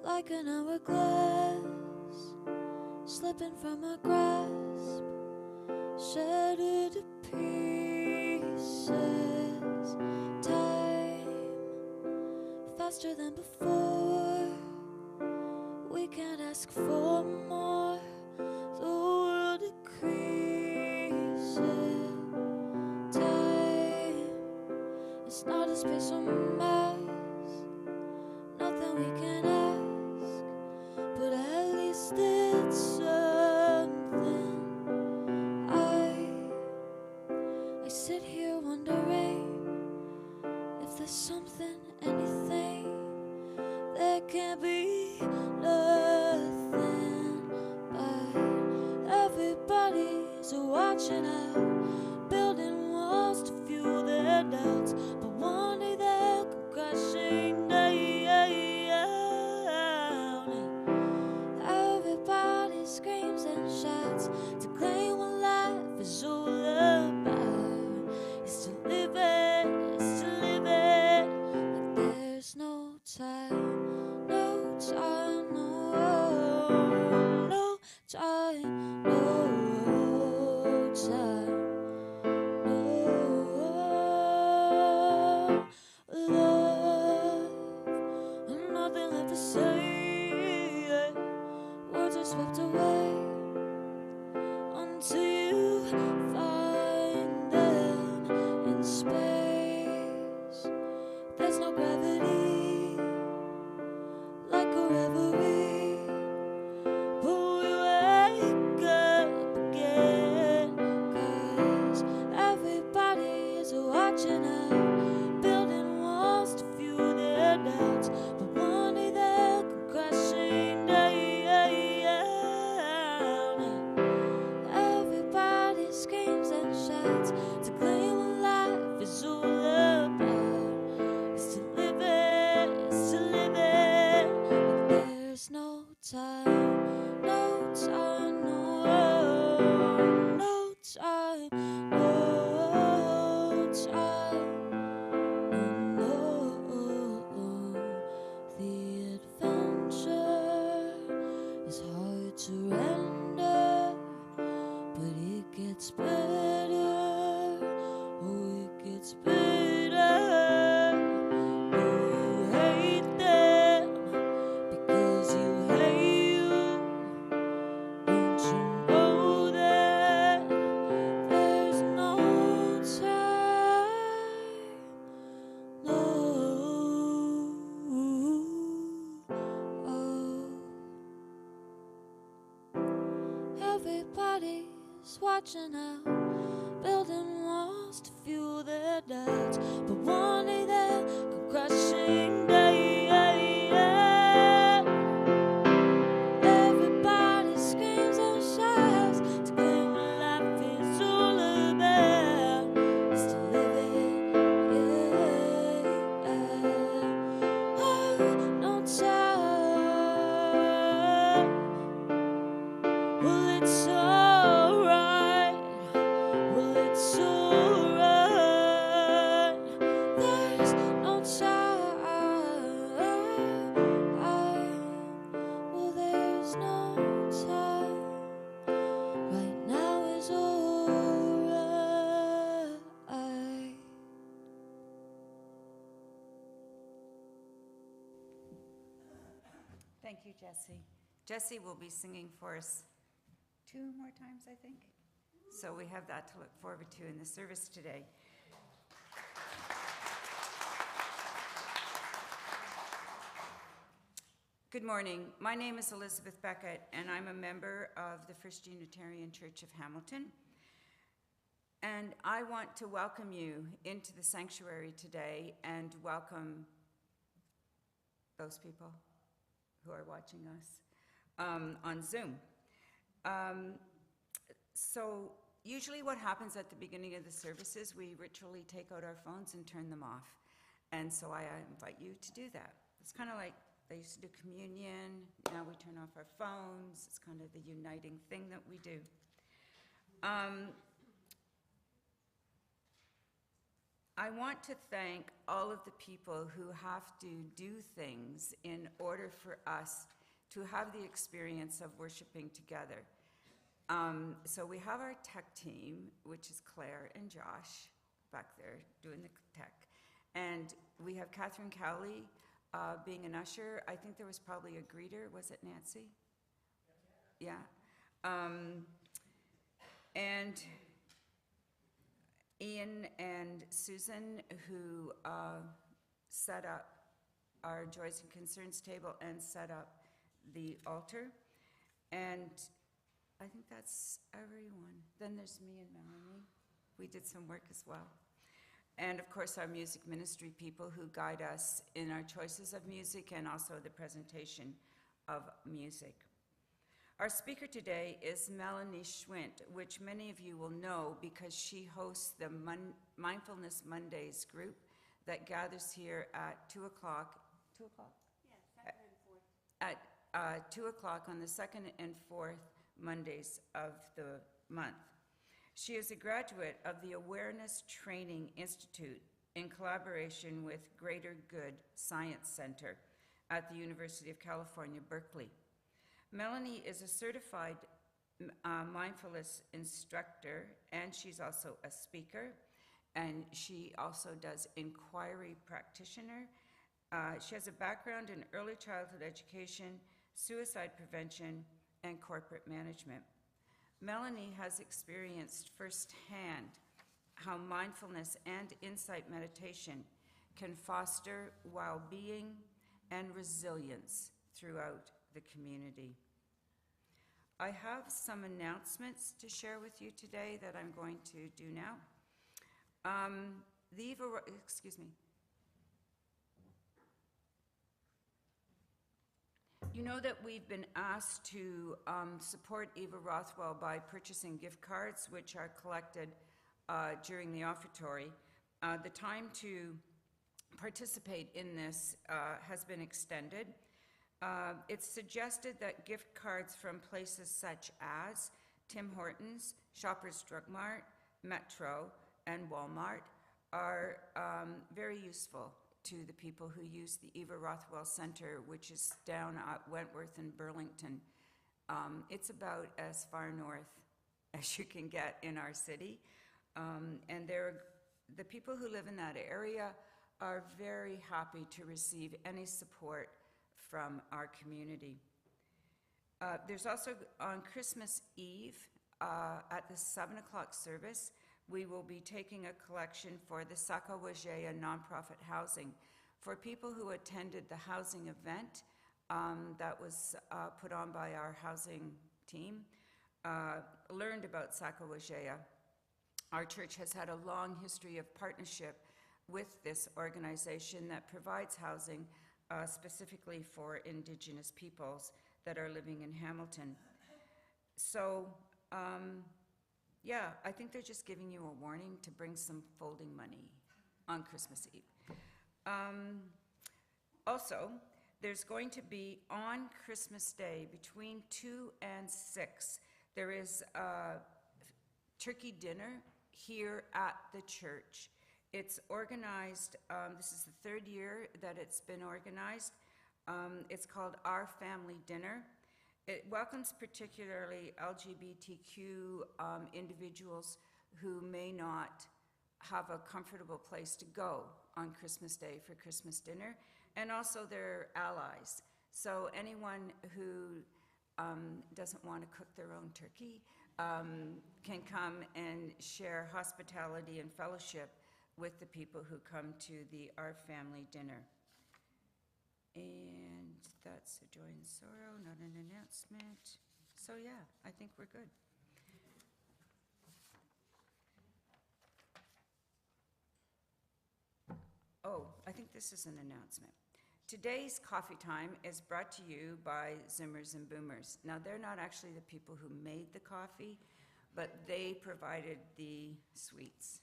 like an hourglass, slipping from my grasp, shattered to pieces. Time, faster than before, we can't ask for more. The world decreases. Time, it's not a space or mass, nothing we can ask, but at least it's something. I sit here wondering if there's something, anything, there can't be nothing. But everybody's watching out, building walls to fuel their doubts, but one day they'll come crashing down. Everybody screams and shouts to claim what life is all about. It's to live it, it's to live it like there's no time, no time, no time, no time, no love, nothing left to say. Words are swept away until you find them in space. There's no gravity, like a reverie, but we wake up again, 'cause everybody is watching out, building walls to fuel their doubts, but one day they'll come crashing down. Everybody screams and shouts to claim what life is all about. It's to live it, it's to live it like there's no time, no time, no time, no time, no. The adventure is hard to render, but it gets better, oh it gets better. No, you hate them because you hate you. Don't you know that there's no time, no. Everybody's watching out, building walls to fuel their doubts, but one day they'll come crashing down. Everybody screams and shouts to claim what life is all about. It's to live it, yeah. Oh, no time. Well, it's alright. Well, it's alright. There's no time. Well, there's no time. Right now is alright. Thank you, Jessie. Jessie will be singing for us 2 more times, I think. So we have that to look forward to in the service today. Good morning. My name is Elizabeth Beckett, and I'm a member of the First Unitarian Church of Hamilton. And I want to welcome you into the sanctuary today and welcome those people who are watching us on Zoom. So usually what happens at the beginning of the services, we ritually take out our phones and turn them off. And so I invite you to do that. It's kind of like they used to do communion. Now we turn off our phones. It's kind of the uniting thing that we do. I want to thank all of the people who have to do things in order for us to have the experience of worshiping together. So we have our tech team, which is Claire and Josh back there doing the tech. And we have Catherine Cowley being an usher. I think there was probably a greeter. Was it Nancy? Yeah. And Ian and Susan, who set up our Joys and Concerns table and set up the altar. And I think that's everyone. Then there's me and Melanie. We did some work as well. And of course, our music ministry people who guide us in our choices of music and also the presentation of music. Our speaker today is Melanie Schwindt, which many of you will know because she hosts the Mindfulness Mondays group that gathers here at 2 o'clock. 2 o'clock? Yeah, second and fourth. At 2 o'clock on the second and fourth Mondays of the month. She is a graduate of the Awareness Training Institute in collaboration with Greater Good Science Center at the University of California, Berkeley. Melanie is a certified mindfulness instructor, and she's also a speaker, and she also does inquiry practitioner. She has a background in early childhood education, suicide prevention, and corporate management. Melanie has experienced firsthand how mindfulness and insight meditation can foster well-being and resilience throughout the community. I have some announcements to share with you today that I'm going to do now. You know that we've been asked to support Eva Rothwell by purchasing gift cards, which are collected during the offertory. The time to participate in this has been extended. It's suggested that gift cards from places such as Tim Hortons, Shoppers Drug Mart, Metro, and Walmart are very useful to the people who use the Eva Rothwell Center, which is down at Wentworth and Burlington. It's about as far north as you can get in our city. And the people who live in that area are very happy to receive any support from our community. There's also on Christmas Eve at the 7 o'clock service, we will be taking a collection for the Sacagawea nonprofit housing for people who attended the housing event that was put on by our housing team, learned about Sacagawea. Our church has had a long history of partnership with this organization that provides housing specifically for Indigenous peoples that are living in Hamilton. So, yeah, I think they're just giving you a warning to bring some folding money on Christmas Eve. Also, there's going to be on Christmas Day between 2 and 6, there is a turkey dinner here at the church. It's organized, this is the 3rd year that it's been organized. It's called Our Family Dinner. It welcomes particularly LGBTQ individuals who may not have a comfortable place to go on Christmas Day for Christmas dinner, and also their allies. So anyone who doesn't want to cook their own turkey can come and share hospitality and fellowship with the people who come to the Our Family Dinner. And that's a joy and sorrow, not an announcement. So yeah, I think we're good. Oh, I think this is an announcement. Today's coffee time is brought to you by Zoomers and Boomers. Now, they're not actually the people who made the coffee, but they provided the sweets,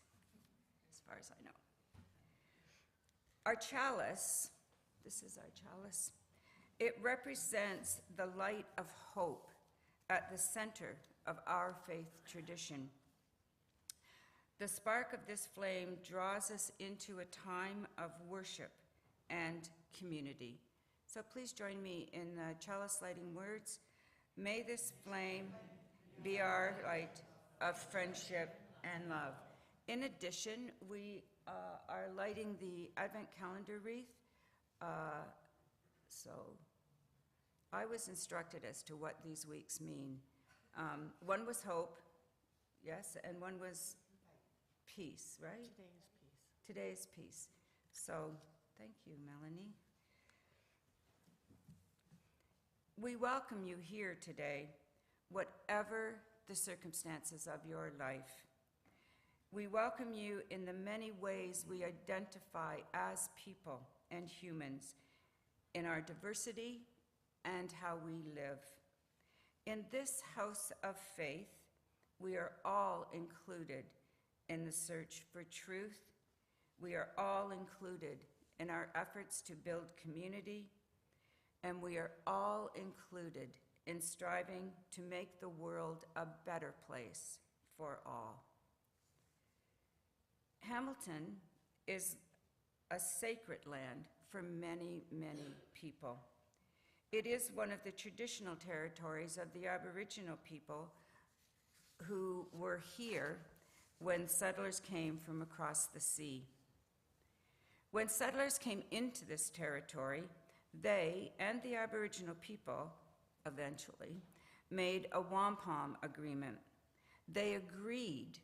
as far as I know. Our chalice, this is our chalice, it represents the light of hope at the center of our faith tradition. The spark of this flame draws us into a time of worship and community. So please join me in the chalice lighting words. May this flame be our light of friendship and love. In addition, we are lighting the Advent calendar wreath. So I was instructed as to what these weeks mean. One was hope, yes, and one was peace, right? Today's piece. Today's peace. So thank you, Melanie. We welcome you here today, whatever the circumstances of your life. We welcome you in the many ways we identify as people and humans, in our diversity and how we live. In this house of faith, we are all included in the search for truth. We are all included in our efforts to build community, and we are all included in striving to make the world a better place for all. Hamilton is a sacred land for many, many people. It is one of the traditional territories of the Aboriginal people who were here when settlers came from across the sea. When settlers came into this territory, they and the Aboriginal people eventually made a wampum agreement. They agreed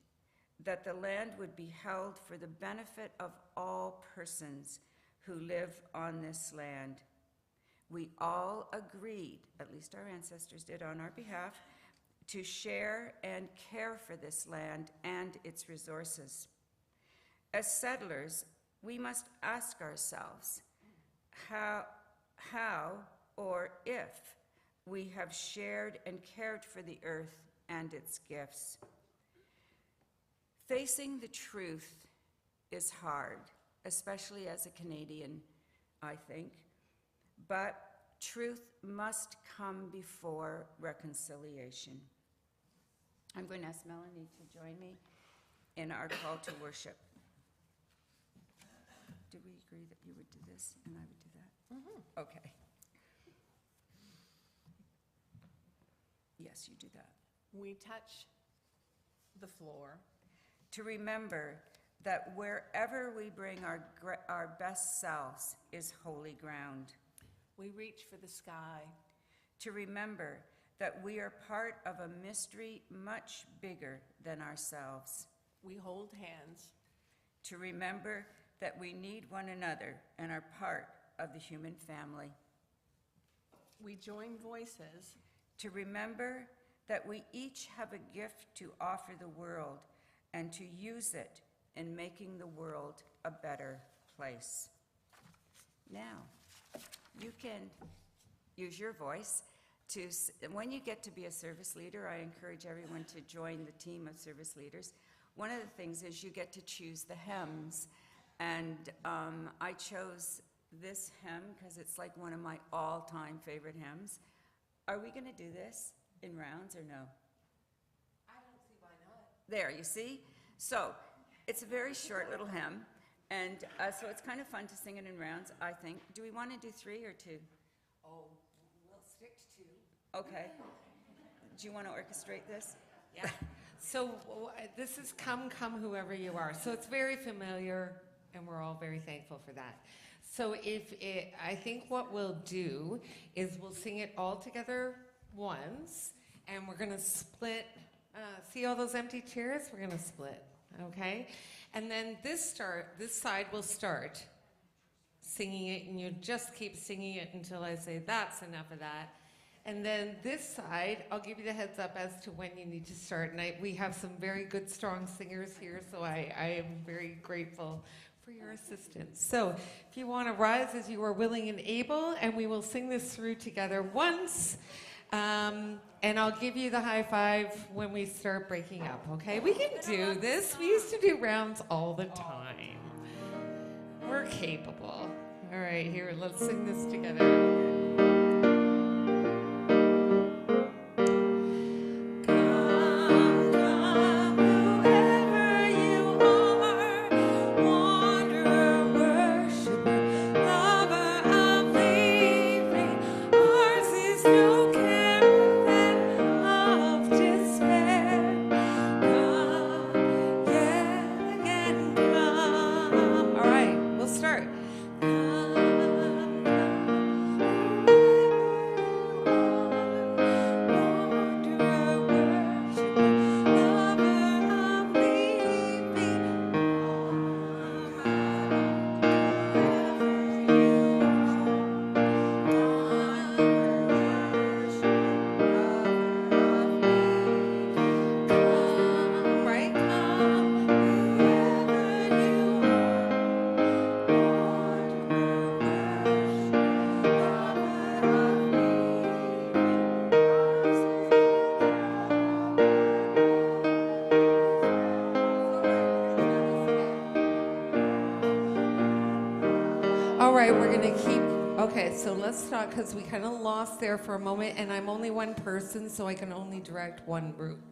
that the land would be held for the benefit of all persons who live on this land. We all agreed, at least our ancestors did on our behalf, to share and care for this land and its resources. As settlers, we must ask ourselves how or if we have shared and cared for the earth and its gifts. Facing the truth is hard, especially as a Canadian, I think, but truth must come before reconciliation. I'm going to ask Melanie to join me in our call to worship. Do we agree that you would do this and I would do that? Mm-hmm. Okay. Yes, you do that. We touch the floor. To remember that wherever we bring our best selves is holy ground. We reach for the sky. To remember that we are part of a mystery much bigger than ourselves. We hold hands. To remember that we need one another and are part of the human family. We join voices. To remember that we each have a gift to offer the world and to use it in making the world a better place. Now, you can use your voice to, when you get to be a service leader, I encourage everyone to join the team of service leaders. One of the things is you get to choose the hymns, and I chose this hymn because it's like one of my all-time favorite hymns. Are we going to do this in rounds or no? I don't see why not. There, you see? So, it's a very short little hymn, and so it's kind of fun to sing it in rounds, I think. Do we want to do 3 or 2? Oh, we'll stick to 2. Okay. Do you want to orchestrate this? Yeah. So this is Come, Come, Whoever You Are. So it's very familiar, and we're all very thankful for that. So I think what we'll do is we'll sing it all together once, and we're going to split. See all those empty chairs? We're going to split, okay? And then this side will start singing it, and you just keep singing it until I say that's enough of that. And then this side, I'll give you the heads up as to when you need to start. And we have some very good, strong singers here, so I am very grateful for your assistance. So if you want to rise as you are willing and able, and we will sing this through together once. And I'll give you the high five when we start breaking up, okay? We can do this. We used to do rounds all the time. We're capable. All right, here, let's sing this together. Come, come, whoever you Okay, so let's talk, because we kind of lost there for a moment, and I'm only one person, so I can only direct one group.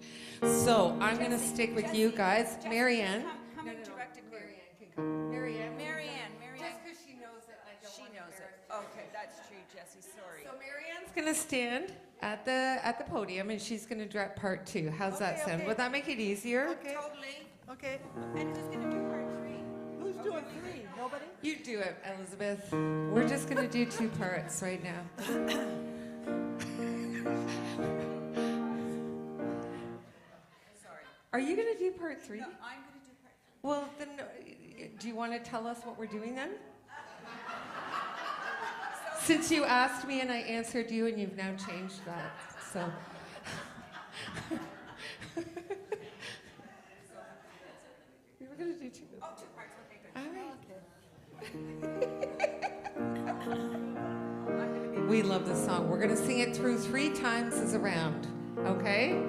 So I'm going to stick with you guys. Marianne. Come and direct a group. Marianne can come. Marianne. Marianne. Just because she knows it, I don't She want to knows it. embarrass Okay, that's true, Jessie, sorry. So Marianne's going to stand at the podium, and she's going to direct part 2. How's that Okay, sound? okay. Would that make it easier? Okay. Totally. Okay. And who's going to do part 3? Who's doing 3? Nobody? You do it, Elizabeth. We're just going to do 2 parts right now. Sorry. Are you going to do part 3? No, I'm going to do part 3. Well, then, do you want to tell us what we're doing then? Since you asked me and I answered you, and you've now changed that, so. We were going to do 2. Oh, 2 parts, okay, good. All right. We love this song. We're going to sing it through 3 times as a round, okay?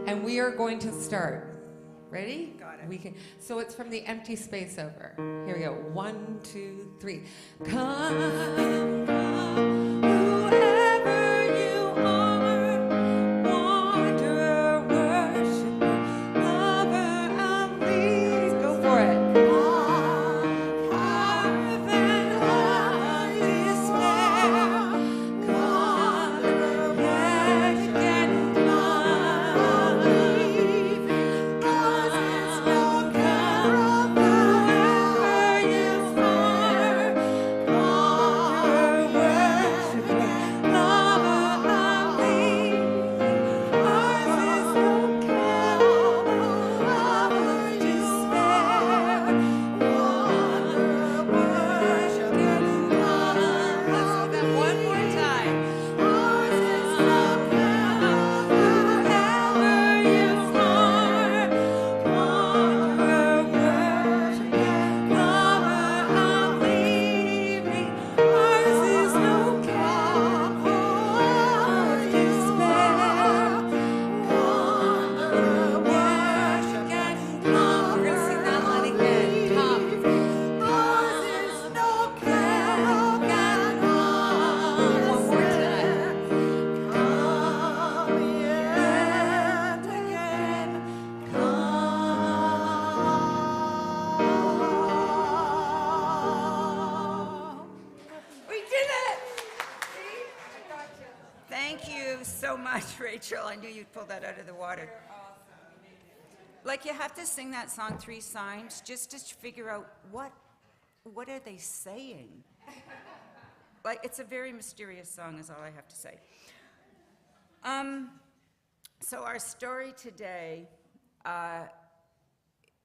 And we are going to start. Ready? Got it. We can. So it's from the empty space over. Here we go. 1, 2, 3. Come, come, whoever you are, wanderer, worshiper, lover of these. Go for it. Carve and hard despair. Come, yet again, believe. 'Cause it's no care of whoever you are, wanderer, worshiper, lover of thee. 'Cause it's no care of despair, wanderer, worshiper, lover. Let's do that one more time. 'Cause it's no care of whoever you are, wanderer, worshiper, lover of thee. 'Cause it's no care of despair, wanderer, worshiper, come. We're gonna sing that line again. Come. 'Cause it's no care of God. One more time. Come yet again. Come. We did it! See? I got you. Thank you so much, Rachel. I knew you'd pull that out of the water. Like, you have to sing that song 3 times just to figure out what are they saying. Like, it's a very mysterious song is all I have to say. So our story today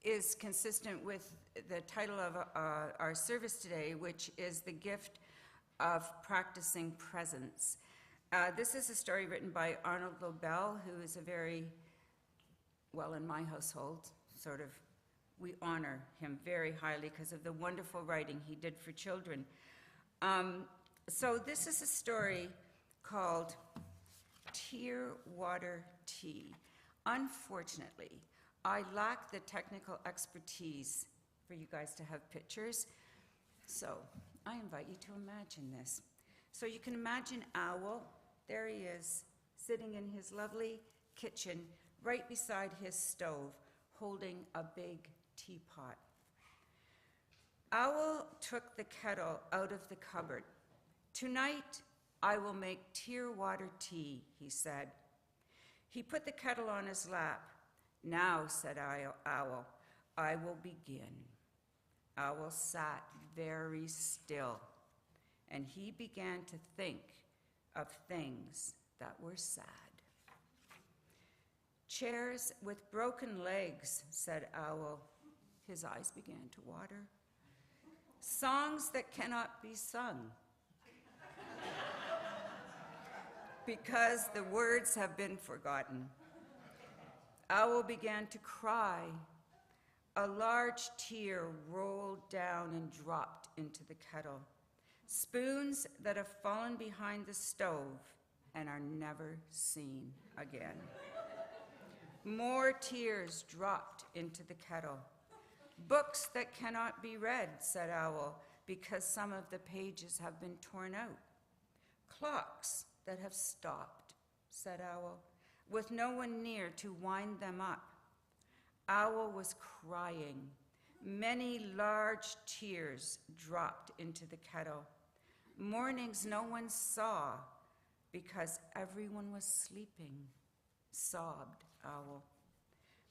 is consistent with the title of our service today, which is The Gift of Practicing Presence. This is a story written by Arnold Lobel, who is a very, well, in my household, sort of, we honor him very highly because of the wonderful writing he did for children. So this is a story called Tear Water Tea. Unfortunately, I lack the technical expertise for you guys to have pictures, so I invite you to imagine this. So you can imagine Owl, there he is, sitting in his lovely kitchen, right beside his stove, holding a big teapot. Owl took the kettle out of the cupboard. "Tonight, I will make tear water tea," he said. He put the kettle on his lap. "Now," said Owl, "I will begin." Owl sat very still, and he began to think of things that were sad. "Chairs with broken legs," said Owl. His eyes began to water. "Songs that cannot be sung, because the words have been forgotten." Owl began to cry. A large tear rolled down and dropped into the kettle. Spoons that have fallen behind the stove and are never seen again. More tears dropped into the kettle. "Books that cannot be read," said Owl, "because some of the pages have been torn out." Clocks that have stopped, said Owl, with no one near to wind them up. Owl was crying. Many large tears dropped into the kettle. Mornings no one saw because everyone was sleeping, sobbed Owl.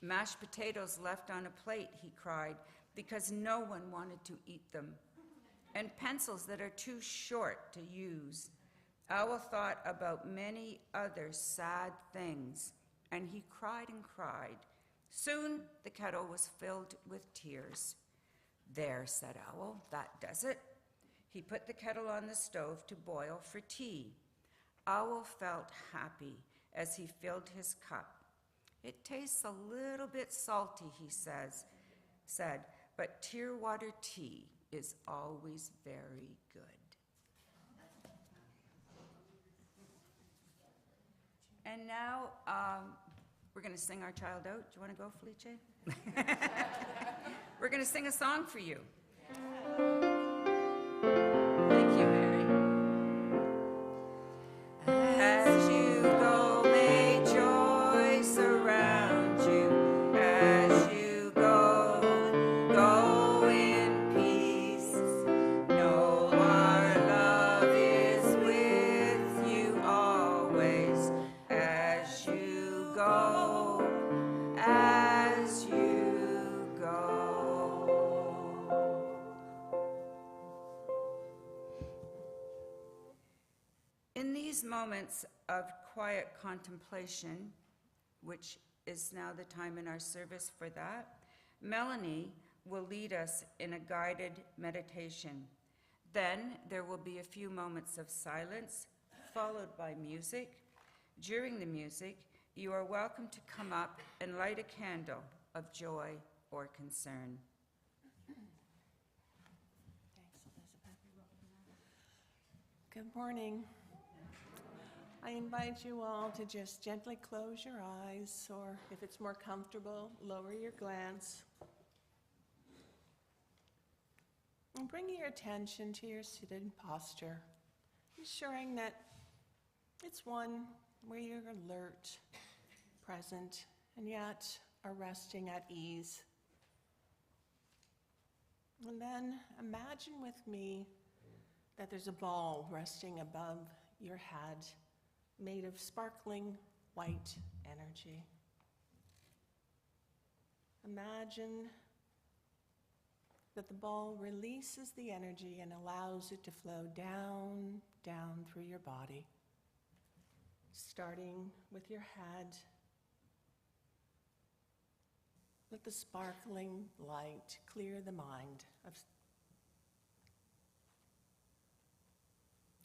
Mashed potatoes left on a plate, he cried, because no one wanted to eat them. And pencils that are too short to use. Owl thought about many other sad things, and he cried and cried. Soon the kettle was filled with tears. There, said Owl, that does it. He put the kettle on the stove to boil for tea. Owl felt happy as he filled his cup. It tastes a little bit salty, he said, but Tearwater tea is always very good. And now we're going to sing our child out. Do you want to go, Felice? We're going to sing a song for you. Thank you, Mary. As you go, may joy surround you. As you go, go in peace. Know our love is with you always. As you go, as you go. In these moments of quiet contemplation, which is now the time in our service for that, Melanie will lead us in a guided meditation. Then there will be a few moments of silence, followed by music. During the music, you are welcome to come up and light a candle of joy or concern. Thanks, Elizabeth. Good morning. I invite you all to just gently close your eyes, or if it's more comfortable, lower your glance. And bring your attention to your seated posture, ensuring that it's one where you're alert, present, and yet are resting at ease. And then imagine with me that there's a ball resting above your head, made of sparkling white energy. Imagine that the ball releases the energy and allows it to flow down through your body, starting with your head. Let the sparkling light clear the mind of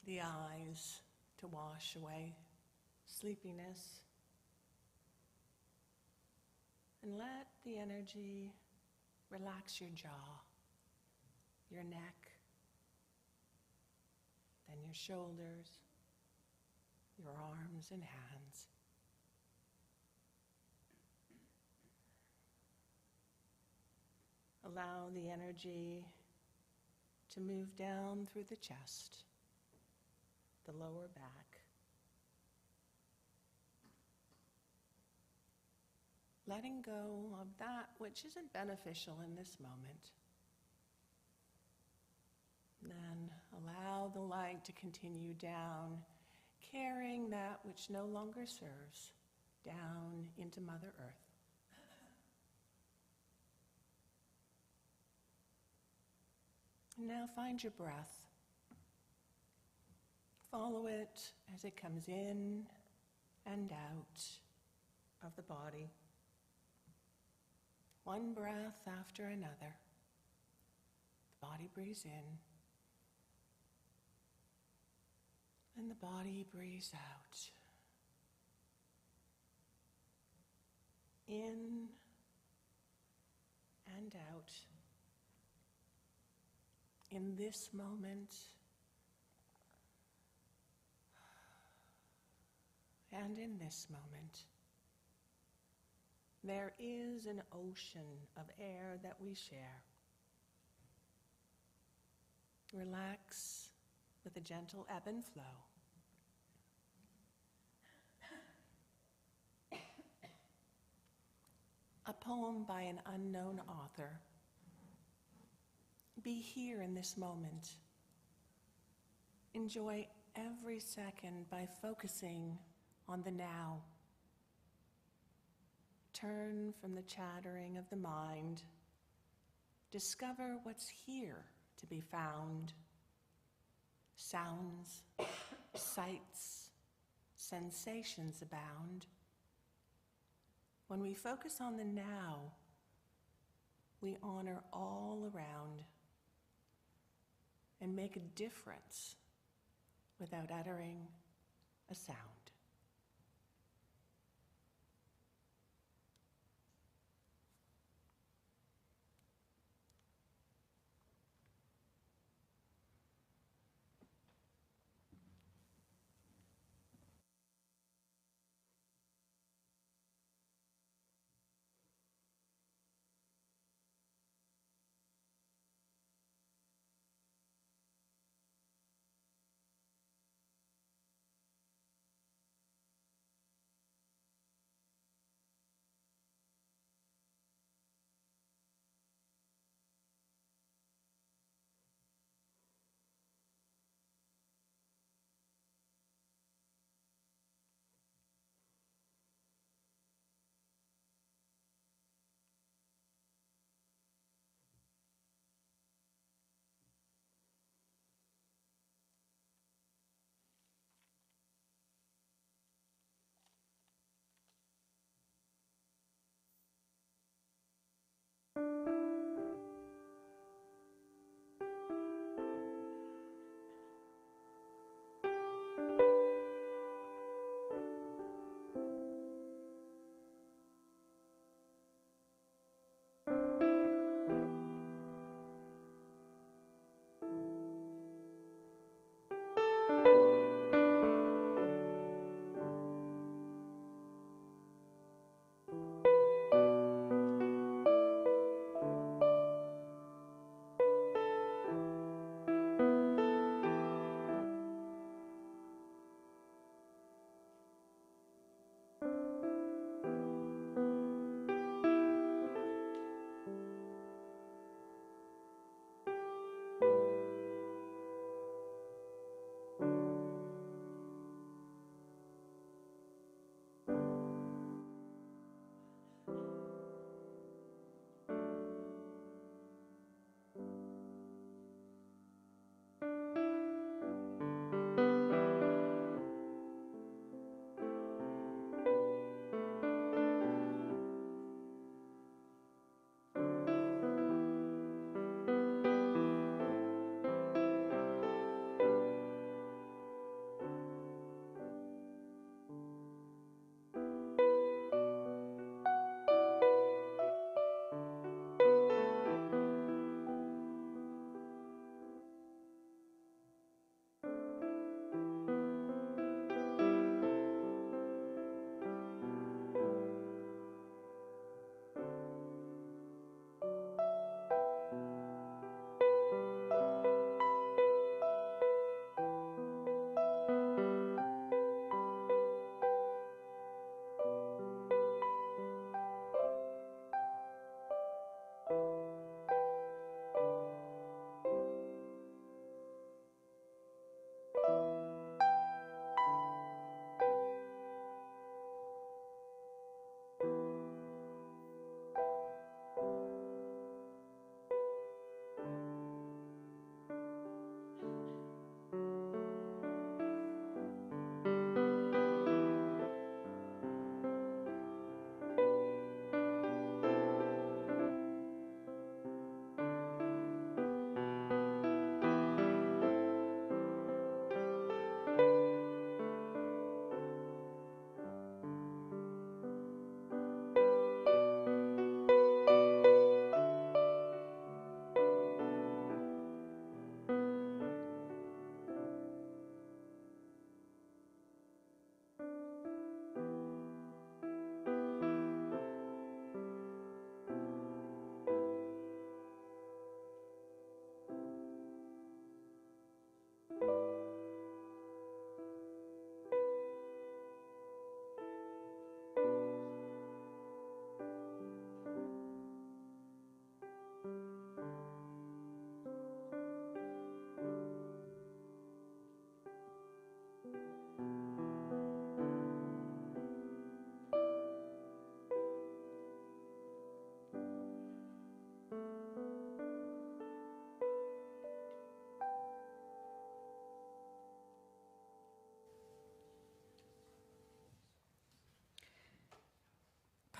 the eyes to wash away sleepiness. And let the energy relax your jaw, your neck, then your shoulders, your arms and hands. Allow the energy to move down through the chest, the lower back. Letting go of that which isn't beneficial in this moment. Then allow the light to continue down, carrying that which no longer serves down into Mother Earth. And now find your breath. Follow it as it comes in and out of the body. One breath after another. The body breathes in, and the body breathes out. In and out. In this moment, and in this moment, there is an ocean of air that we share. Relax with a gentle ebb and flow. poem by an unknown author. Be here in this moment. Enjoy every second by focusing on the now. Turn from the chattering of the mind. Discover what's here to be found. Sounds, sights, sensations abound. When we focus on the now, we honor all around and make a difference without uttering a sound.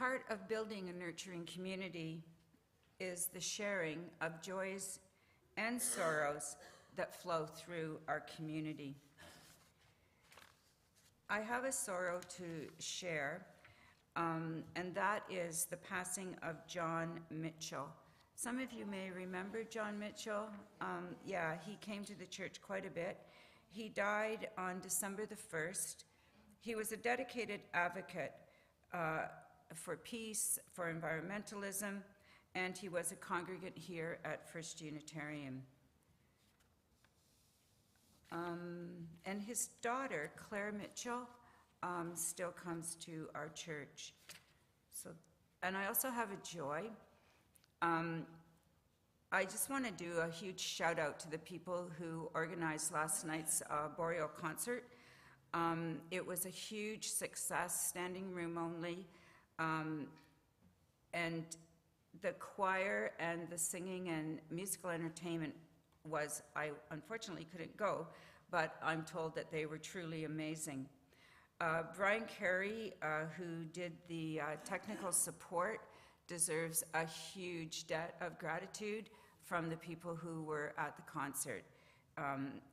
part of building a nurturing community is the sharing of joys and sorrows that flow through our community. I have a sorrow to share, and that is the passing of John Mitchell. Some of you may remember John Mitchell. Yeah, he came to the church quite a bit. He died on December the 1st. He was a dedicated advocate for peace, for environmentalism, and he was a congregant here at First Unitarian. And his daughter, Claire Mitchell, still comes to our church. So, and I also have a joy. I just want to do a huge shout out to the people who organized last night's Boreal concert. It was a huge success, standing room only, and the choir and the singing and musical entertainment was, I unfortunately couldn't go, but I'm told that they were truly amazing. Brian Carey, who did the technical support, deserves a huge debt of gratitude from the people who were at the concert.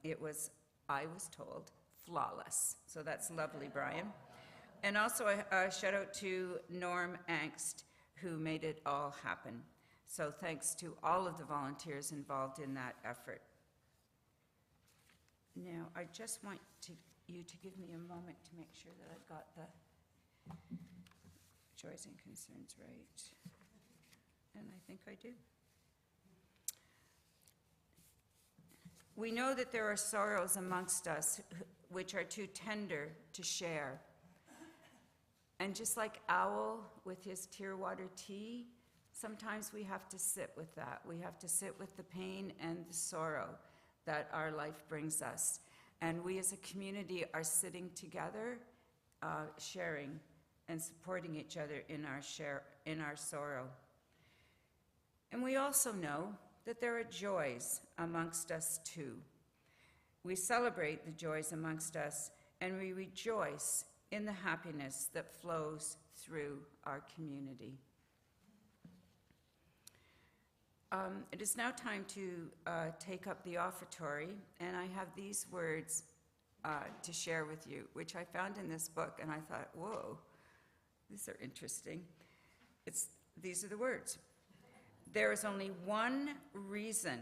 It was, I was told, flawless. So that's lovely, Brian. And also a shout out to Norm Angst, who made it all happen. So thanks to all of the volunteers involved in that effort. Now, I just want you to give me a moment to make sure that I've got the joys and concerns right. And I think I do. We know that there are sorrows amongst us which are too tender to share. And just like Owl with his Tearwater tea, sometimes we have to sit with that. We have to sit with the pain and the sorrow that our life brings us. And we as a community are sitting together, sharing and supporting each other in our sorrow. And we also know that there are joys amongst us too. We celebrate the joys amongst us, and we rejoice in the happiness that flows through our community. It is now time to take up the offertory, and I have these words to share with you, which I found in this book, and I thought, whoa, these are interesting. These are the words. There is only one reason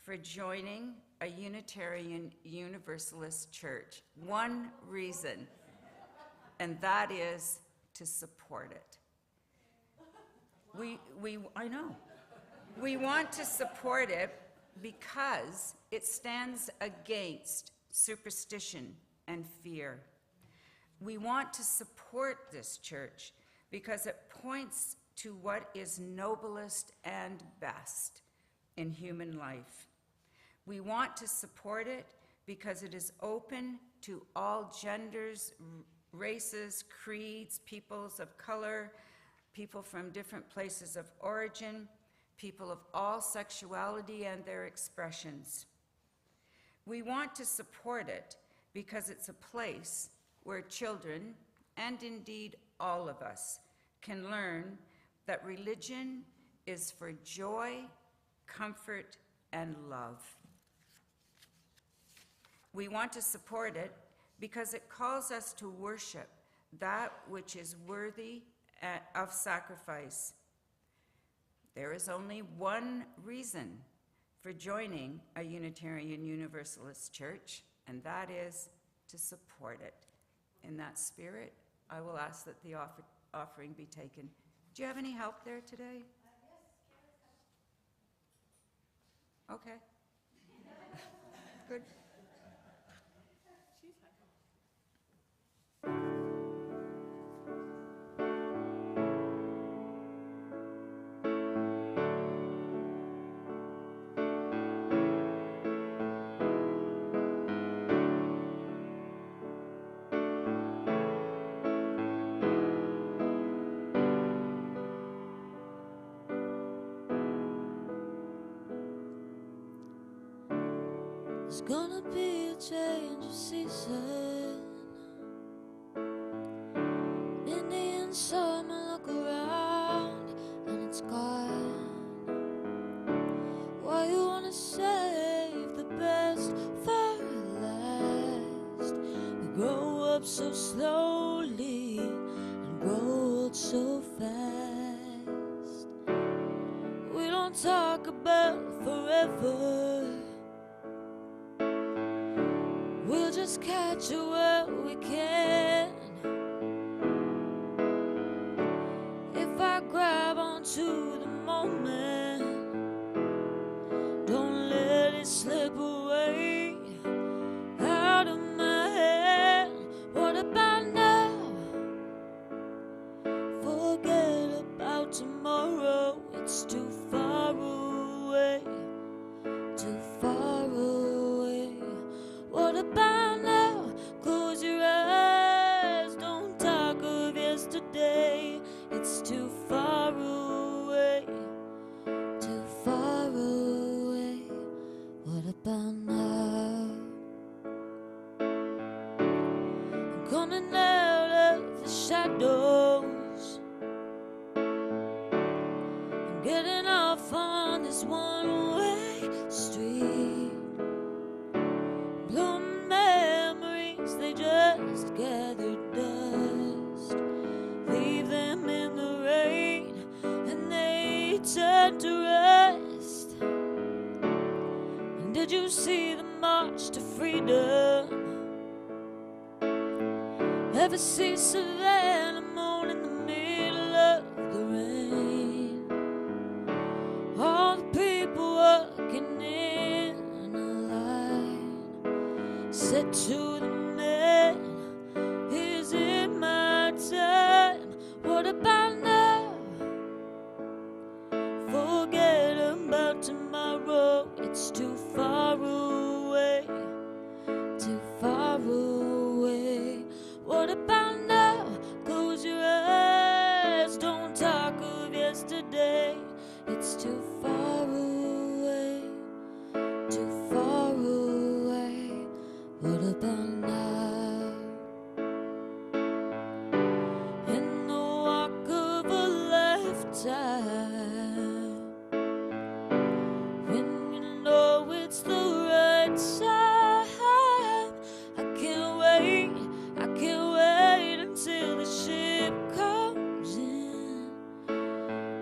for joining a Unitarian Universalist church. One reason, and that is to support it. I know. We want to support it because it stands against superstition and fear. We want to support this church because it points to what is noblest and best in human life. We want to support it because it is open to all genders, races, creeds, peoples of color, people from different places of origin, people of all sexuality and their expressions. We want to support it because it's a place where children, and indeed all of us, can learn that religion is for joy, comfort, and love. We want to support it because it calls us to worship that which is worthy of sacrifice. There is only one reason for joining a Unitarian Universalist church, and that is to support it. In that spirit, I will ask that the offering be taken. Do you have any help there today? Yes. Okay. Good. There's gonna be a change of season. Indian summer, look around. so slowly and grow old so fast. We don't talk about forever. We'll just catch it where we can. If I grab onto the moment, don't let it slip away out of my hand. What about now? Forget about tomorrow. It's too far away, too far away. What about now? Close your eyes, don't talk of yesterday. It's too far away, too far away. What about now? I'm coming out of the shadows. I'm getting off on this one-way street. Blue memories, they just gather dust. Leave them in the rain and they turn to rust. And did you see the march to freedom? Ever see Savannah moon in the middle of the rain? All the people walking in a line, said to the man, is it my time? What about now? Forget about tomorrow. It's too far away, too far away. What about now? Close your eyes, don't talk of yesterday. It's too far away, too far away. What about now? In the walk of a lifetime, when you know it's the right time, I can't wait until the ship comes in.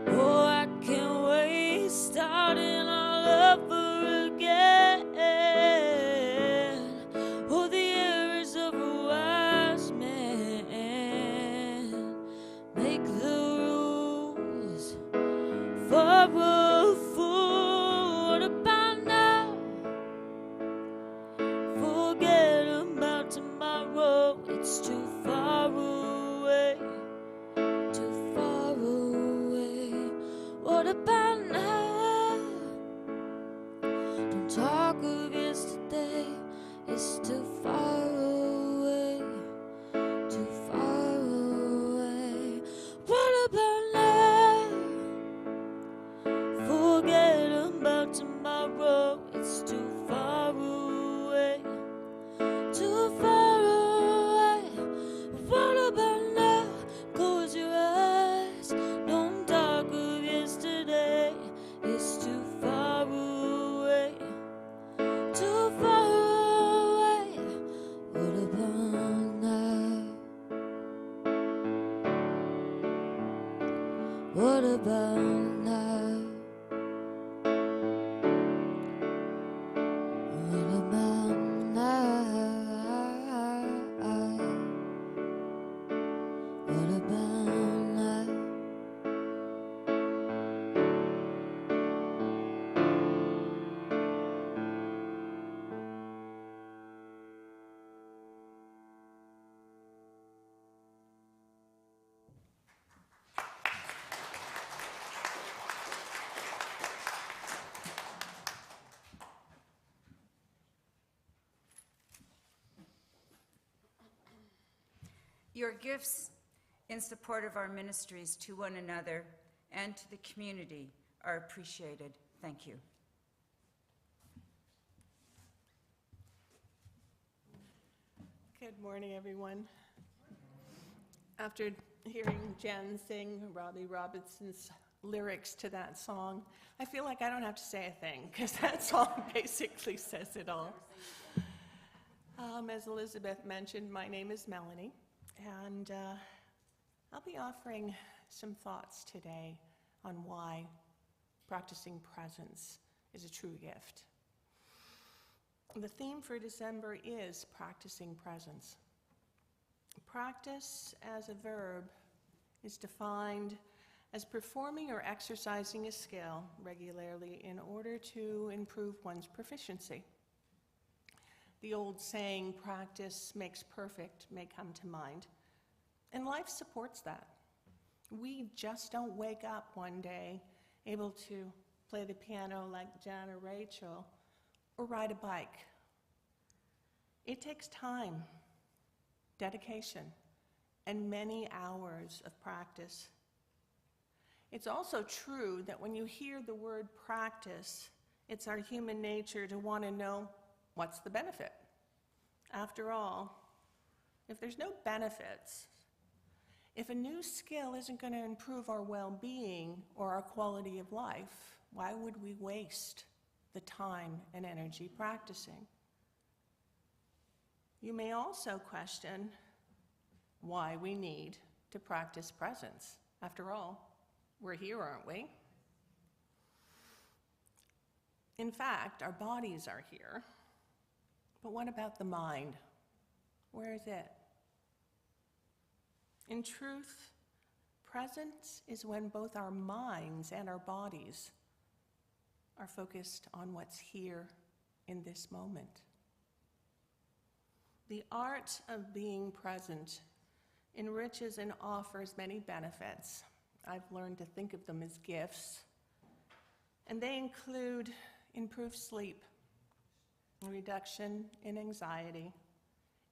Oh, I can't wait, starting all over again. Oh, the errors of a wise man make the rules for a fool. What about now? Forget about tomorrow. It's too far away, too far away. What about now? Don't talk of yesterday. It's too far away, too far away. What about now? Forget about tomorrow. It's too far away, too far away. What about now? Close your eyes, don't talk of yesterday. It's too far away, too far away. What about now? What about now? What about now? What about now? Your gifts in support of our ministries to one another and to the community are appreciated. Thank you. Good morning, everyone. After hearing Jen sing Robbie Robinson's lyrics to that song, I feel like I don't have to say a thing, because that song basically says it all. As Elizabeth mentioned, my name is Melanie, and I'll be offering some thoughts today on why practicing presence is a true gift. The theme for December is practicing presence. Practice as a verb is defined as performing or exercising a skill regularly in order to improve one's proficiency. The old saying, practice makes perfect, may come to mind, and life supports that. We just don't wake up one day able to play the piano like Jan or Rachel or ride a bike. It takes time, dedication, and many hours of practice. It's also true that when you hear the word practice, it's our human nature to want to know what's the benefit. After all, if there's no benefits, if a new skill isn't going to improve our well-being or our quality of life, why would we waste the time and energy practicing? You may also question why we need to practice presence. After all, we're here, aren't we? In fact, our bodies are here. But what about the mind? Where is it? In truth, presence is when both our minds and our bodies are focused on what's here in this moment. The art of being present enriches and offers many benefits. I've learned to think of them as gifts, and they include improved sleep, a reduction in anxiety,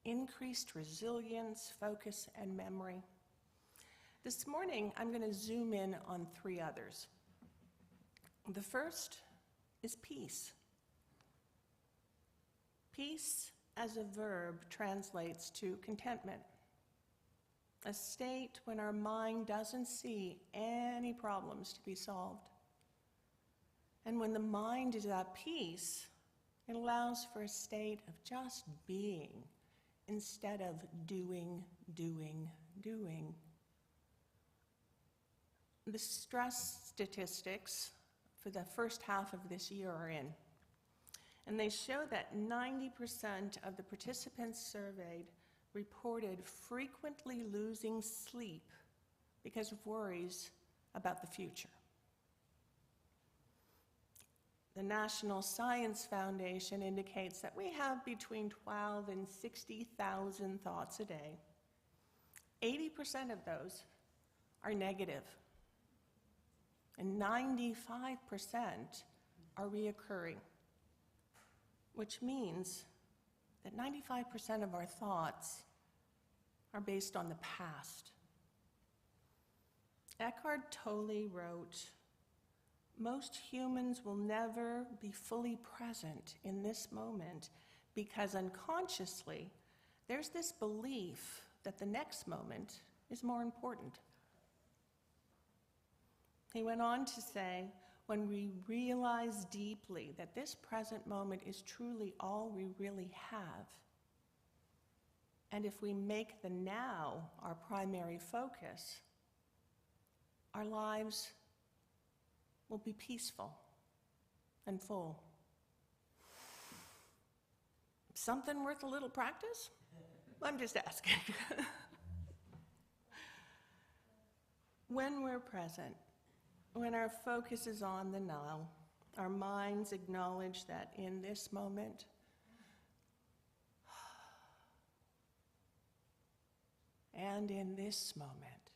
increased resilience, focus, and memory. This morning, I'm going to zoom in on 3 others. The first is peace. Peace as a verb translates to contentment, a state when our mind doesn't see any problems to be solved. And when the mind is at peace, it allows for a state of just being instead of doing. The stress statistics for the first half of this year are in, and they show that 90% of the participants surveyed reported frequently losing sleep because of worries about the future. The National Science Foundation indicates that we have between 12 and 60,000 thoughts a day. 80% of those are negative, and 95% are reoccurring, which means that 95% of our thoughts are based on the past. Eckhart Tolle wrote, "Most humans will never be fully present in this moment because unconsciously there's this belief that the next moment is more important." He went on to say, when we realize deeply that this present moment is truly all we really have, and if we make the now our primary focus, our lives will be peaceful and full. Something worth a little practice? I'm just asking. When we're present, when our focus is on the now, our minds acknowledge that in this moment, and in this moment,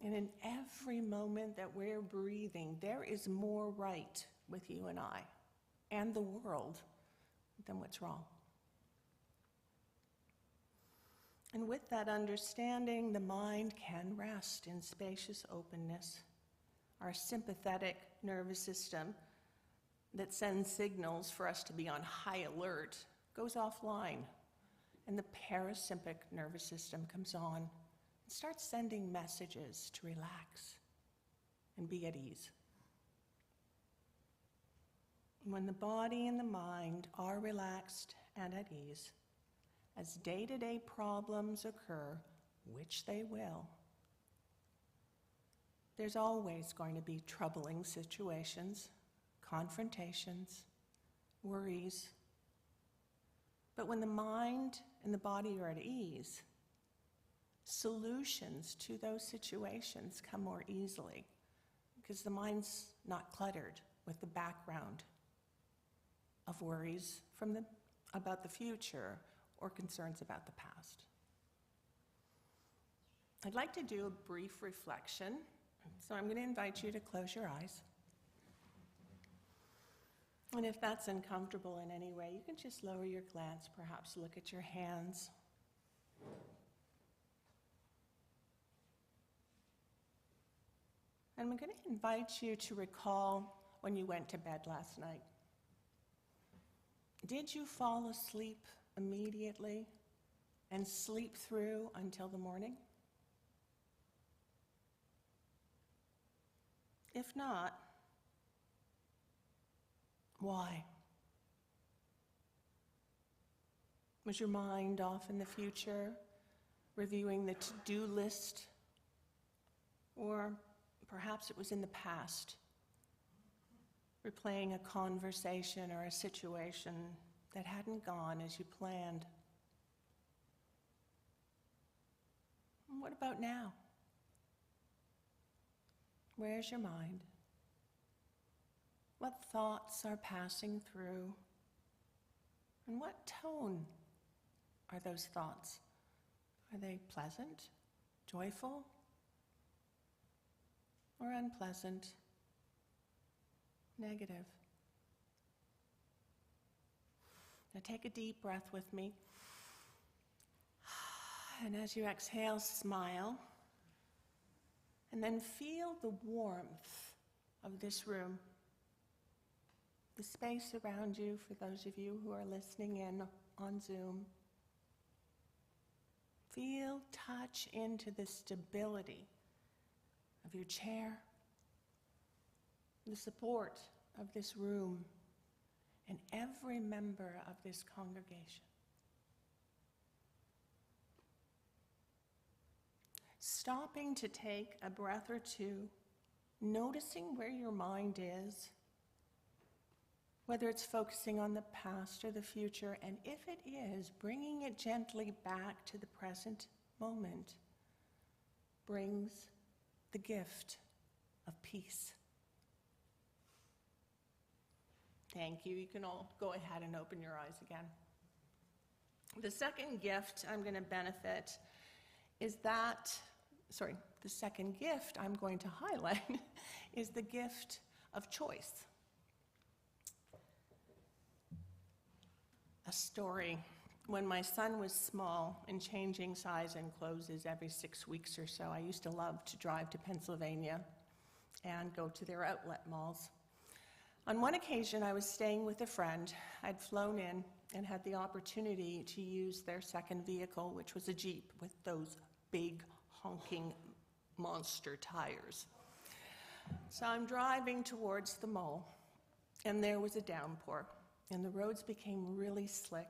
and in every moment that we're breathing, there is more right with you and I and the world than what's wrong. And with that understanding, the mind can rest in spacious openness. Our sympathetic nervous system that sends signals for us to be on high alert goes offline, and the parasympathetic nervous system comes on and starts sending messages to relax and be at ease. when the body and the mind are relaxed and at ease, as day-to-day problems occur, which they will, there's always going to be troubling situations, confrontations, worries. But when the mind and the body are at ease, solutions to those situations come more easily because the mind's not cluttered with the background of worries about the future or concerns about the past. I'd like to do a brief reflection, so I'm going to invite you to close your eyes. And if that's uncomfortable in any way, you can just lower your glance, perhaps look at your hands. And I'm going to invite you to recall when you went to bed last night. Did you fall asleep immediately and sleep through until the morning? If not, why? Was your mind off in the future, reviewing the to-do list? Or perhaps it was in the past, replaying a conversation or a situation that hadn't gone as you planned. And what about now? Where's your mind? What thoughts are passing through? And what tone are those thoughts? Are they pleasant, joyful, or unpleasant, negative? Now take a deep breath with me. And as you exhale, smile. And then feel the warmth of this room, the space around you for those of you who are listening in on Zoom. Feel, touch into the stability of your chair, the support of this room, and every member of this congregation. Stopping to take a breath or two, noticing where your mind is, whether it's focusing on the past or the future, and if it is, bringing it gently back to the present moment brings the gift of peace. Thank you. You can all go ahead and open your eyes again. The second gift I'm going to benefit is the second gift I'm going to highlight is the gift of choice. A story. When my son was small and changing size and clothes every 6 weeks or so, I used to love to drive to Pennsylvania and go to their outlet malls. On one occasion, I was staying with a friend. I'd flown in and had the opportunity to use their second vehicle, which was a Jeep with those big honking monster tires. So I'm driving towards the mall, and there was a downpour, and the roads became really slick.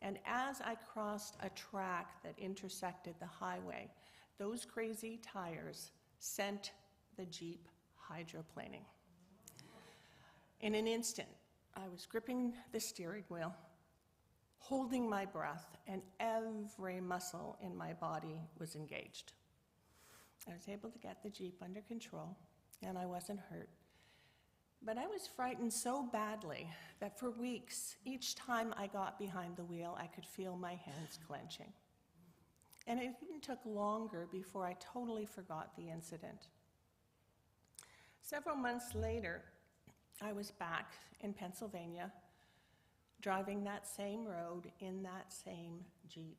And as I crossed a track that intersected the highway, those crazy tires sent the Jeep hydroplaning. In an instant, I was gripping the steering wheel, holding my breath, and every muscle in my body was engaged. I was able to get the Jeep under control, and I wasn't hurt. But I was frightened so badly that for weeks, each time I got behind the wheel, I could feel my hands clenching. And it even took longer before I totally forgot the incident. Several months later, I was back in Pennsylvania, driving that same road in that same Jeep.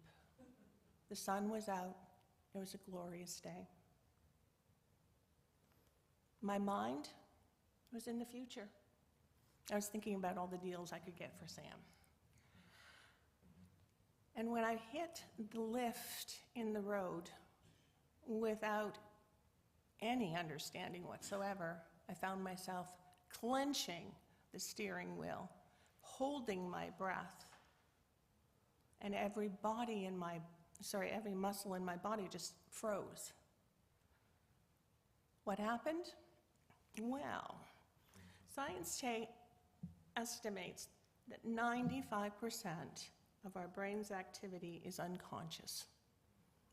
The sun was out. It was a glorious day. My mind was in the future. I was thinking about all the deals I could get for Sam. And when I hit the lift in the road, without any understanding whatsoever, I found myself clenching the steering wheel, holding my breath. And every muscle in my body just froze. What happened? Well, science estimates that 95% of our brain's activity is unconscious.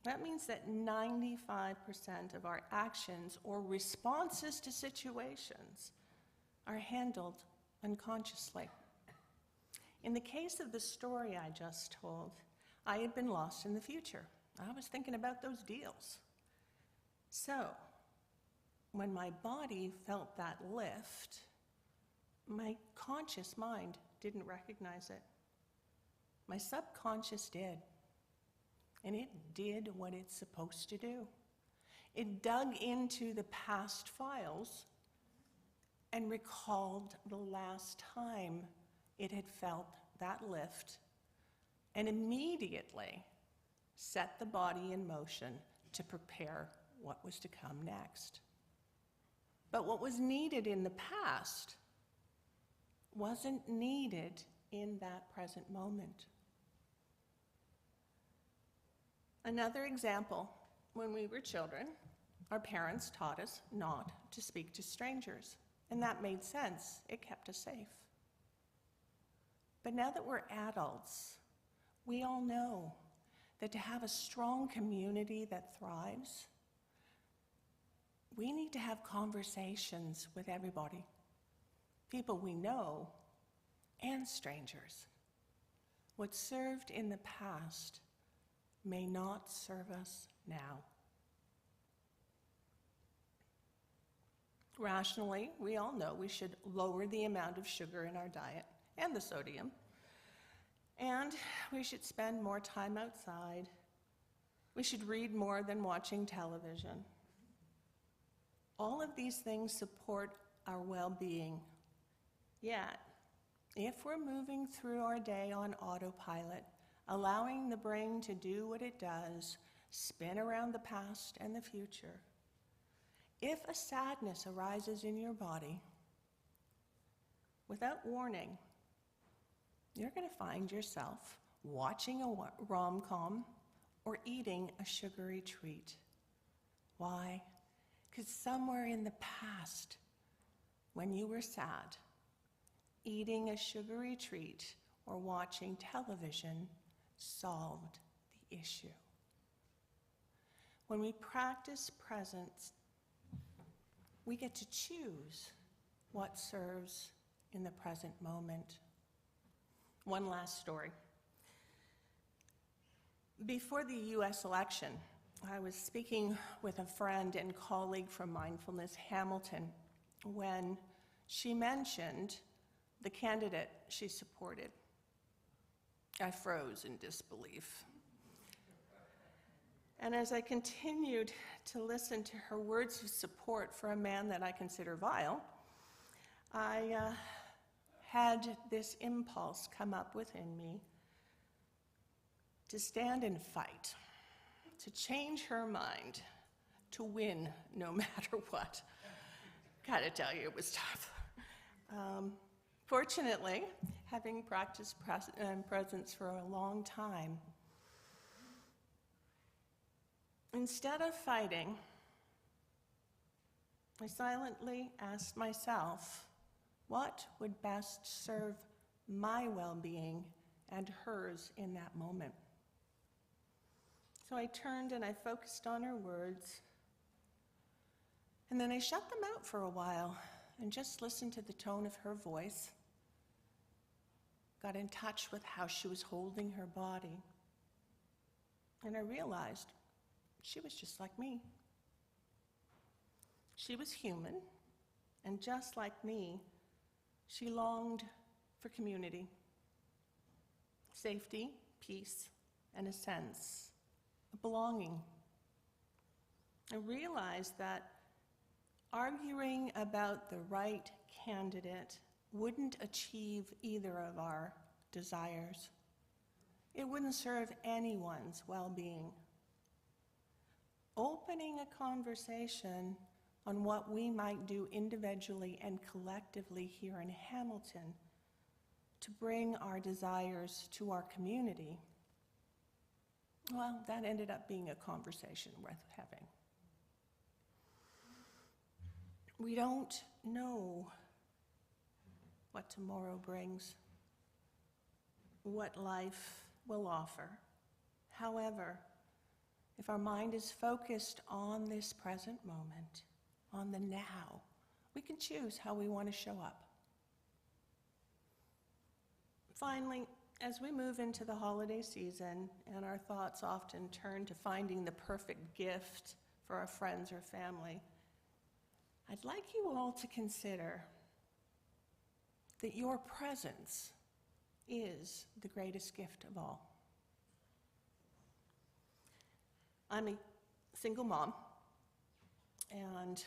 That means that 95% of our actions or responses to situations are handled unconsciously. In the case of the story I just told, I had been lost in the future. I was thinking about those deals. So, when my body felt that lift, my conscious mind didn't recognize it. My subconscious did. And it did what it's supposed to do. It dug into the past files and recalled the last time it had felt that lift, and immediately set the body in motion to prepare what was to come next. But what was needed in the past wasn't needed in that present moment. Another example, when we were children, our parents taught us not to speak to strangers, and that made sense. It kept us safe. But now that we're adults, we all know that to have a strong community that thrives, we need to have conversations with everybody, people we know and strangers. What served in the past may not serve us now. Rationally, we all know we should lower the amount of sugar in our diet and the sodium, and we should spend more time outside. We should read more than watching television. All of these things support our well-being. Yet, if we're moving through our day on autopilot, allowing the brain to do what it does, spin around the past and the future, if a sadness arises in your body, without warning, you're going to find yourself watching a rom-com or eating a sugary treat. Why? Because somewhere in the past, when you were sad, eating a sugary treat or watching television solved the issue. When we practice presence, we get to choose what serves in the present moment. One last story. Before the US election, I was speaking with a friend and colleague from Mindfulness Hamilton when she mentioned the candidate she supported. I froze in disbelief. And as I continued to listen to her words of support for a man that I consider vile, I had this impulse come up within me to stand and fight, to change her mind, to win no matter what. Gotta tell you, it was tough. Fortunately, having practiced presence for a long time, instead of fighting, I silently asked myself, what would best serve my well-being and hers in that moment? So I turned and I focused on her words, and then I shut them out for a while and just listened to the tone of her voice, got in touch with how she was holding her body, and I realized she was just like me. She was human, and just like me, she longed for community, safety, peace, and a sense of belonging. I realized that arguing about the right candidate wouldn't achieve either of our desires. It wouldn't serve anyone's well-being. Opening a conversation on what we might do individually and collectively here in Hamilton to bring our desires to our community, well, that ended up being a conversation worth having. We don't know what tomorrow brings, what life will offer. However, if our mind is focused on this present moment, on the now, we can choose how we want to show up. Finally, as we move into the holiday season and our thoughts often turn to finding the perfect gift for our friends or family, I'd like you all to consider that your presence is the greatest gift of all. I'm a single mom, and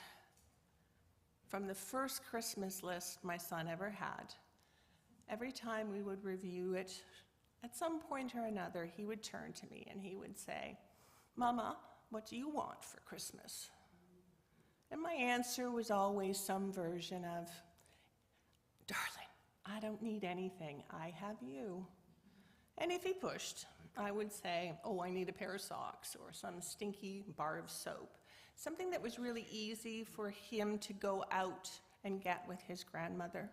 from the first Christmas list my son ever had, every time we would review it, at some point or another, he would turn to me and he would say, "Mama, what do you want for Christmas?" And my answer was always some version of, "Darling, I don't need anything. I have you." And if he pushed, I would say, "Oh, I need a pair of socks," or some stinky bar of soap. Something that was really easy for him to go out and get with his grandmother.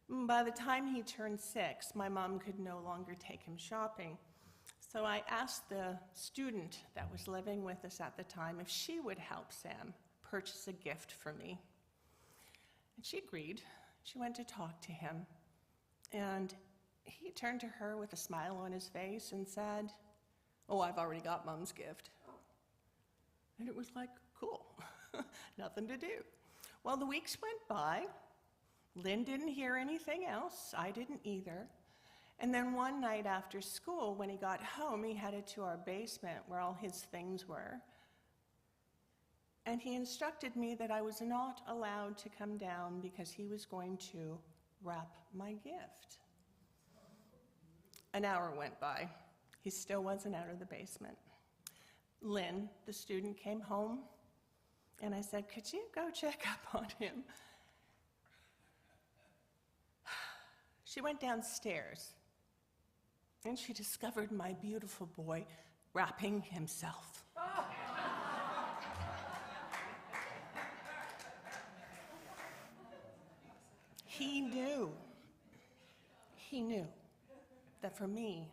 By the time he turned 6, my mom could no longer take him shopping. So I asked the student that was living with us at the time if she would help Sam purchase a gift for me. And she agreed. She went to talk to him. And he turned to her with a smile on his face and said, "Oh, I've already got Mom's gift." And it was like, cool, nothing to do. Well, the weeks went by. Lynn didn't hear anything else. I didn't either. And then one night after school, when he got home, he headed to our basement where all his things were. And he instructed me that I was not allowed to come down because he was going to wrap my gift. An hour went by. He still wasn't out of the basement. Lynn, the student, came home, and I said, "Could you go check up on him?" She went downstairs, and she discovered my beautiful boy wrapping himself. He knew that for me,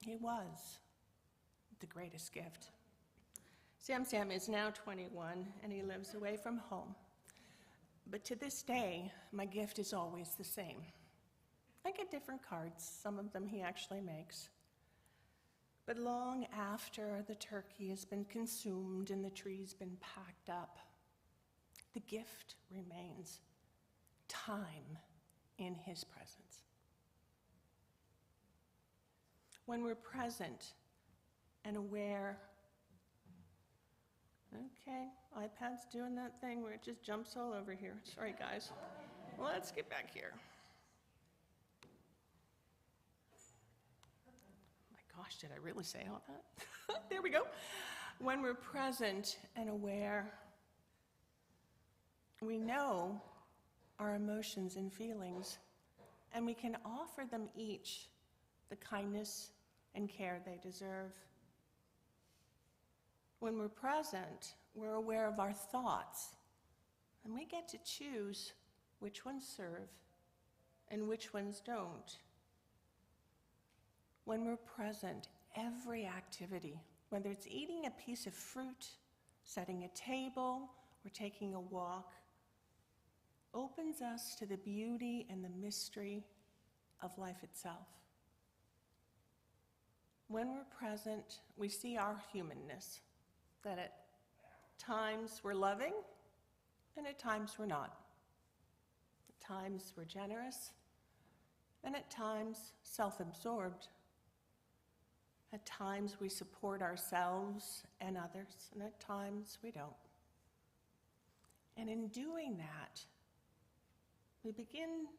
he was the greatest gift. Sam is now 21, and he lives away from home. But to this day, my gift is always the same. I get different cards, some of them he actually makes. But long after the turkey has been consumed and the tree's been packed up, the gift remains time in his presence. When we're present and aware, okay, iPad's doing that thing where it just jumps all over here. Sorry, guys. Let's get back here. My gosh, did I really say all that? There we go. When we're present and aware, we know our emotions and feelings, and we can offer them each the kindness and care they deserve. When we're present, we're aware of our thoughts, and we get to choose which ones serve and which ones don't. When we're present, every activity, whether it's eating a piece of fruit, setting a table, or taking a walk, opens us to the beauty and the mystery of life itself. When we're present, we see our humanness, that at times we're loving, and at times we're not. At times we're generous, and at times self-absorbed. At times we support ourselves and others, and at times we don't. And in doing that, we begin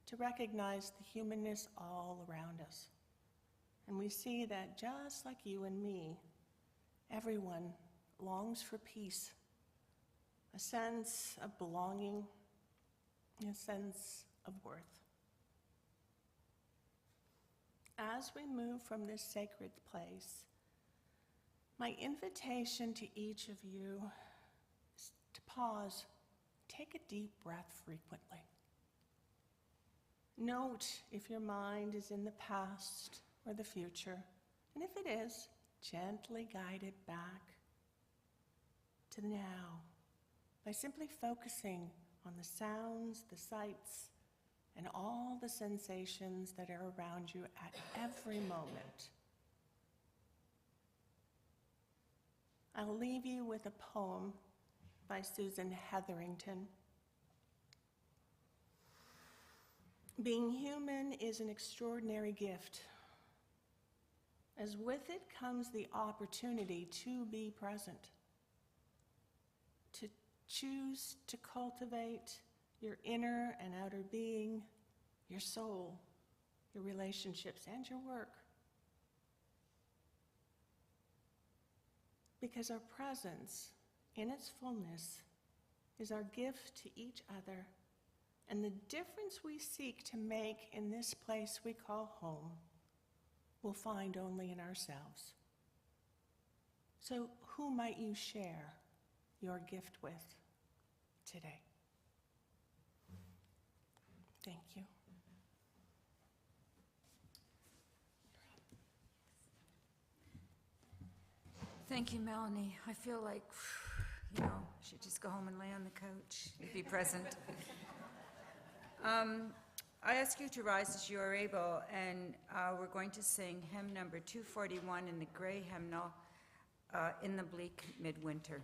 to recognize the humanness all around us. And we see that just like you and me, everyone longs for peace a sense of belonging, a sense of worth. As we move from this sacred place, my invitation to each of you is to pause, take a deep breath frequently. Note if your mind is in the past or the future, and if it is, gently guide it back to the now by simply focusing on the sounds, the sights, and all the sensations that are around you at every moment. I'll leave you with a poem by Susan Hetherington. Being human is an extraordinary gift, as with it comes the opportunity to be present, to choose to cultivate your inner and outer being, your soul, your relationships, and your work. Because our presence, in its fullness, is our gift to each other, and the difference we seek to make in this place we call home, we'll find only in ourselves. So who might you share your gift with today? Thank you. Thank you, Melanie. I feel like, I should just go home and lay on the couch and be present. I ask you to rise as you are able, and we're going to sing hymn number 241 in the gray hymnal, In the Bleak Midwinter.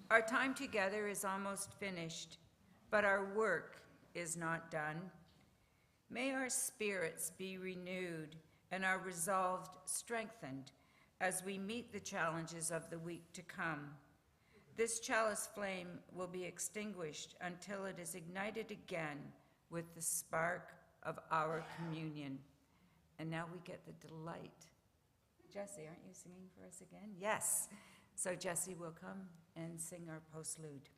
Our time together is almost finished, but our work is not done. May our spirits be renewed and our resolve strengthened as we meet the challenges of the week to come. This chalice flame will be extinguished until it is ignited again with the spark of our communion. And now we get the delight. Jesse, aren't you singing for us again? Yes. So Jesse will come and sing our postlude.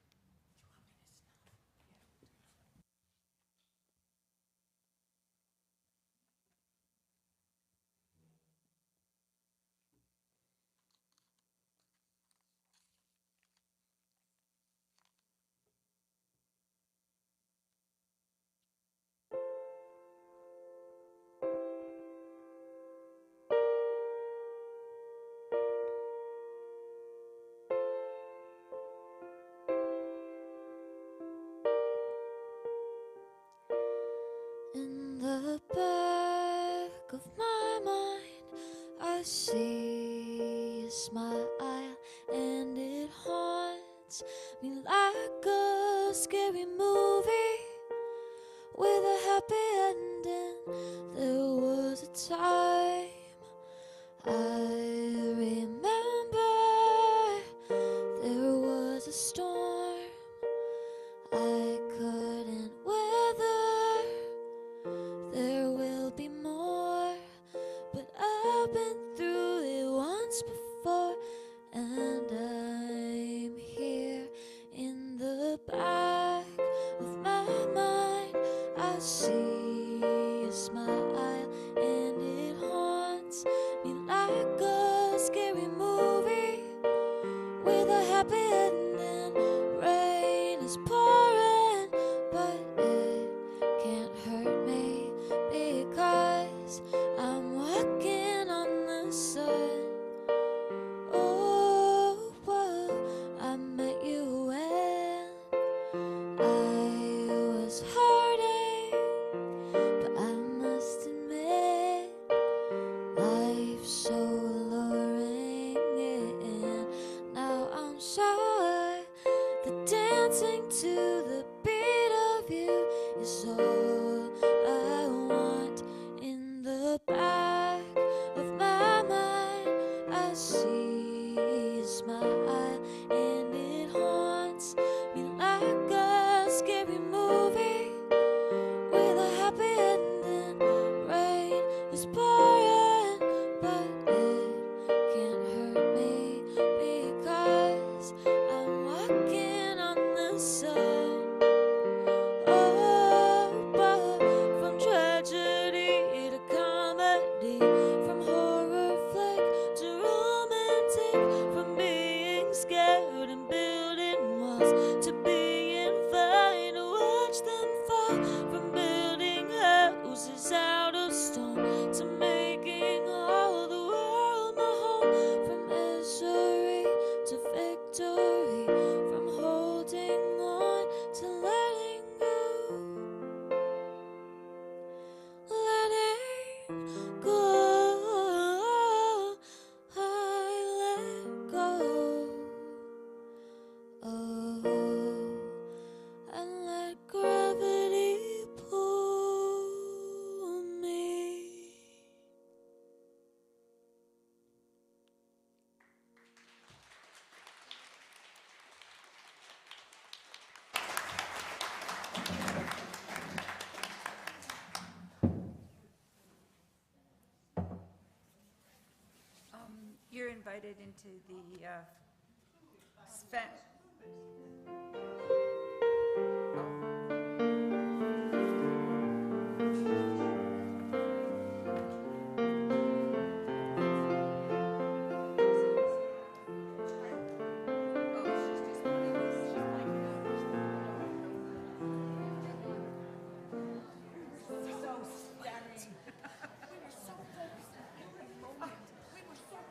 In the back of my mind, I see a smile, and it haunts me like a scary movie with a happy ending. There was a time I remember, there was a storm I couldn't weather. There will be more, but I've been through it once before, and I'm here in the back of my mind. I see a smile, and it haunts me like a scary movie with a happy ending. Rain is pouring, but it can't hurt me because I'm walking on the sun. Oh, whoa, I met you when I was hurting, but I must admit life's so alluring, and now I'm sure that dancing to the beat of you is all I want. In the back of my mind, I see a smile, and it haunts me like a scary movie with a happy ending. Rain is pouring, but it can't hurt me because I'm walking on the sun. Oh, but from tragedy to comedy, from horror flick to romantic, from being scared and building walls to being fine to watch them fall, from building houses out of stone to making all the world my home, from misery to victory, from holding on to letting go, letting go. I let go. Oh, and let gravity pull me. You're invited into the spa-